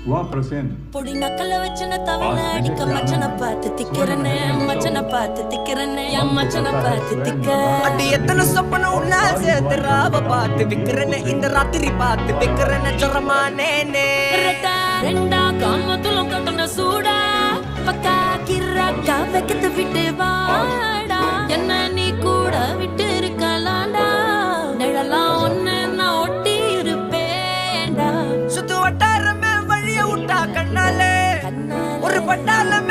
हुआ प्रसन्न பொடி நக்கல வச்சன தவள அடிக்க மச்சன பார்த்து திக்கிறனே மச்சன பார்த்து திக்கிறனே என் மச்சன பார்த்து திக்க அடி எத்தனை சொப்பன உள்ள சேர்த்து ராவ பார்த்து விக்கிறனே இந்த ராத்திரி பார்த்து விக்கிறனே ஜரமானே ரெண்டா காமத்துல கட்டண சூடா பக்கா கிராக்கா வைக்கத்து விட்டு வாடா என்ன நீ கூட விட்டு இருக்கலாம்டா நிழலாம் ஒன்னு நான் ஒட்டி இருப்பேன்டா சுத்து வட்டாரமே வழிய விட்டா கண்ணாலே ஒரு பட்டாளமே